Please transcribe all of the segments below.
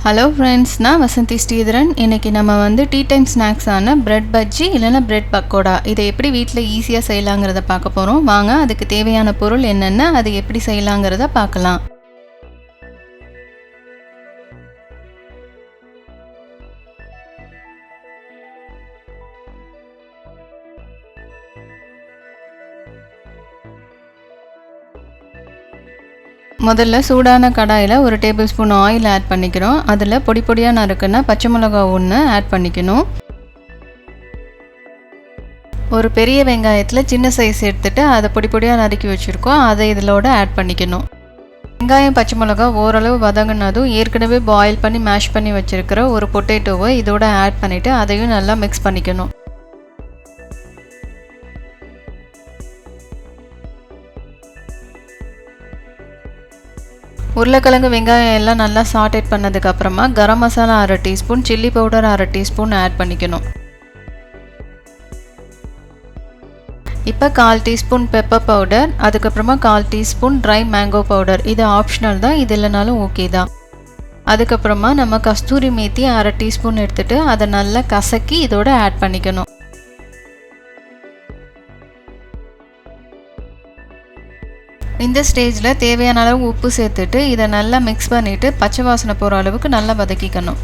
Hello friends, நான் வசந்தி ஸ்ரீதரன். இன்னைக்கு நம்ம வந்து டீ டைம் ஸ்நாக்ஸ் ஆன பிரெட் பஜ்ஜி இல்லனா பிரெட் பக்கோடா இதை எப்படி வீட்ல ஈஸியா செய்யலாம்ங்கறத பார்க்க போறோம். வாங்க அதுக்கு தேவையான பொருள் என்னென்ன, அது எப்படி செய்யலாம்ங்கறத பார்க்கலாம். முதல்ல சூடான கடாயில ஒரு டேபிள்ஸ்பூன் ஆயில் ஆட் பண்ணிக்கிறோம். அதில் பொடி பொடியா நறுக்குன பச்சை மிளகாய் 1 ஆட் பண்ணிக்கணும். ஒரு பெரிய வெங்காயத்தில் சின்ன சைஸ் எடுத்துட்டு அதை பொடி பொடியா நறுக்கி வச்சிருக்கோம். அதை இதோட ஆட் பண்ணிக்கணும். வெங்காயம் பச்சை மிளகாய் ஓரளவு வதங்கினதும் ஏற்கனவே பாயில் பண்ணி மேஷ் பண்ணி வச்சிருக்கிற ஒரு பொட்டேட்டோவை இதோட ஆட் பண்ணிட்டு அதையும் நல்லா மிக்ஸ் பண்ணிக்கணும். உருளைக்கிழங்கு வெங்காயம் எல்லாம் நல்லா சாட்டேட் பண்ணதுக்கு அப்புறமா garam masala 1/2 teaspoon, chilli powder 1/2 teaspoon add பண்ணிக்கணும். இப்போ 1/4 டீஸ்பூன் பெப்பர் பவுடர், அதுக்கப்புறமா 1/4 டீஸ்பூன் ட்ரை மேங்கோ பவுடர். இது ஆப்ஷனல் தான், இது இல்லைனாலும் ஓகே தான். அதுக்கப்புறமா நம்ம கஸ்தூரி மேத்தி 1/2 டீஸ்பூன் எடுத்துட்டு அதை நல்லா கசக்கி இதோட ஆட் பண்ணிக்கணும். இந்த ஸ்டேஜில் தேவையான அளவு உப்பு சேர்த்துட்டு இதை நல்லா மிக்ஸ் பண்ணிவிட்டு பச்சை வாசனை போகிற அளவுக்கு நல்லா வதக்கிக்கணும்.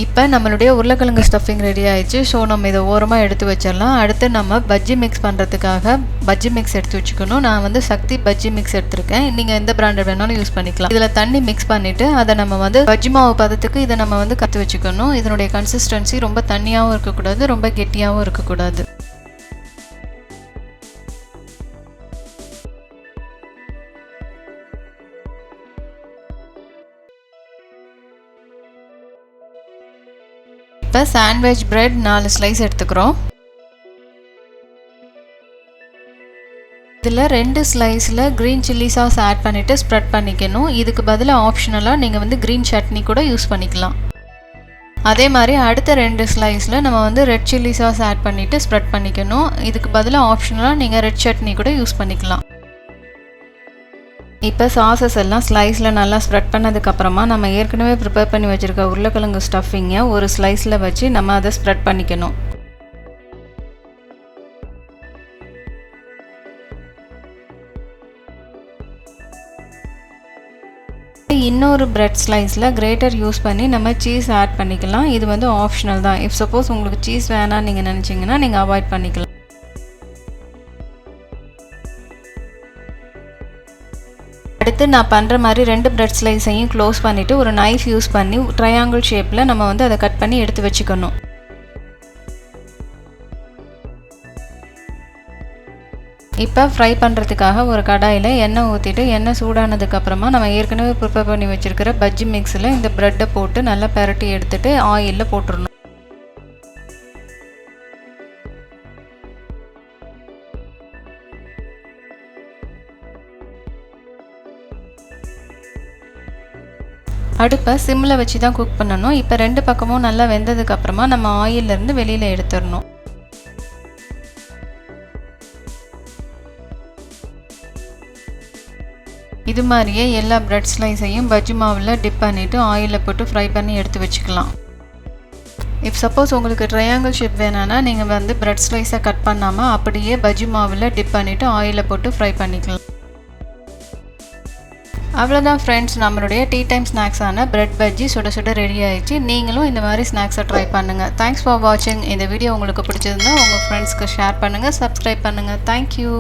இப்போ நம்மளுடைய உருளைக்கிழங்கு ஸ்டஃபிங் ரெடி ஆயிடுச்சு. ஸோ நம்ம இதை ஓரமாக எடுத்து வச்சிடலாம். அடுத்து நம்ம பஜ்ஜி மிக்ஸ் பண்ணுறதுக்காக பஜ்ஜி மிக்ஸ் எடுத்து வச்சுக்கணும். நான் வந்து சக்தி பஜ்ஜி மிக்ஸ் எடுத்திருக்கேன். நீங்கள் எந்த பிராண்டட் வேணாலும் யூஸ் பண்ணிக்கலாம். இதில் தண்ணி மிக்ஸ் பண்ணிவிட்டு அதை நம்ம வந்து பஜ்ஜி மாவு பதத்துக்கு இதை நம்ம வந்து கற்று வச்சுக்கணும். இதனுடைய கன்சிஸ்டன்சி ரொம்ப தண்ணியாகவும் இருக்கக்கூடாது, ரொம்ப கெட்டியாகவும் இருக்கக்கூடாது. இப்போ சாண்ட்விச் பிரெட் 4 ஸ்லைஸ் எடுத்துக்கிறோம். இதில் 2 ஸ்லைஸில் க்ரீன் சில்லி சாஸ் ஆட் பண்ணிவிட்டு ஸ்ப்ரெட் பண்ணிக்கணும். இதுக்கு பதிலாக ஆப்ஷனலாக நீங்கள் வந்து க்ரீன் சட்னி கூட யூஸ் பண்ணிக்கலாம். அதே மாதிரி அடுத்த 2 ஸ்லைஸில் நம்ம வந்து ரெட் சில்லி சாஸ் ஆட் பண்ணிவிட்டு ஸ்ப்ரெட் பண்ணிக்கணும். இதுக்கு பதிலாக ஆப்ஷனலாக நீங்கள் ரெட் சட்னி கூட யூஸ் பண்ணிக்கலாம். இப்போ சாஸஸ் எல்லாம் ஸ்லைஸில் நல்லா ஸ்ப்ரெட் பண்ணதுக்கப்புறமா நம்ம ஏற்கனவே ப்ரிப்பேர் பண்ணி வச்சுருக்க உருளைக்கிழங்கு ஸ்டஃபிங்கை ஒரு ஸ்லைஸில் வச்சு நம்ம அதை ஸ்ப்ரெட் பண்ணிக்கணும். இன்னொரு பிரெட் ஸ்லைஸில் கிரேட்டர் யூஸ் பண்ணி நம்ம சீஸ் ஆட் பண்ணிக்கலாம். இது வந்து ஆப்ஷனல் தான். இஃப் சப்போஸ் உங்களுக்கு சீஸ் வேணாம்னு நீங்கள் நினச்சிங்கன்னா நீங்கள் அவாய்ட் பண்ணிக்கலாம். அடுத்து நான் பண்ணுற மாதிரி 2 பிரெட் ஸ்லைஸையும் க்ளோஸ் பண்ணிவிட்டு ஒரு நைஃப் யூஸ் பண்ணி ட்ரையாங்கிள் ஷேப்பில் நம்ம வந்து அதை கட் பண்ணி எடுத்து வச்சுக்கணும். இப்போ ஃப்ரை பண்ணுறதுக்காக ஒரு கடாயில் எண்ணெய் ஊற்றிட்டு எண்ணெய் சூடானதுக்கப்புறமா நம்ம ஏற்கனவே ப்ரிப்பேர் பண்ணி வச்சுருக்கிற பஜ்ஜி மிக்ஸில் இந்த ப்ரெட்டை போட்டு நல்லா பெரட்டி எடுத்துகிட்டு ஆயிலில் போட்டுடணும். அடுப்பை சிம்மில் வச்சு தான் குக் பண்ணணும். இப்போ 2 பக்கமும் நல்லா வெந்ததுக்கப்புறமா நம்ம ஆயிலிருந்து வெளியில் எடுத்துடணும். இது மாதிரியே எல்லா பிரெட் ஸ்லைஸையும் பஜ்ஜி மாவில் டிப் பண்ணிவிட்டு ஆயிலில் போட்டு ஃப்ரை பண்ணி எடுத்து வச்சுக்கலாம். இஃப் சப்போஸ் உங்களுக்கு ட்ரையாங்கிள் ஷேப் வேணும்னா நீங்கள் வந்து பிரெட் ஸ்லைஸை கட் பண்ணாமல் அப்படியே பஜ்ஜி மாவில் டிப் பண்ணிவிட்டு ஆயிலில் போட்டு ஃப்ரை பண்ணிக்கலாம். அவ்வளோதான் ஃப்ரெண்ட்ஸ், நம்மளுடைய டீ டைம் ஸ்நாக்ஸான பிரெட் பஜ்ஜி சுட சுட ரெடி ஆயிடுச்சு. நீங்களும் இந்த மாதிரி ஸ்நாக்ஸை ட்ரை பண்ணுங்கள். தேங்க்ஸ் ஃபார் வாட்சிங். இந்த வீடியோ உங்களுக்கு பிடிச்சிருந்தா உங்கள் ஃப்ரெண்ட்ஸ்க்கு ஷேர் பண்ணுங்கள், சப்ஸ்கிரைப் பண்ணுங்கள். தேங்க்யூ.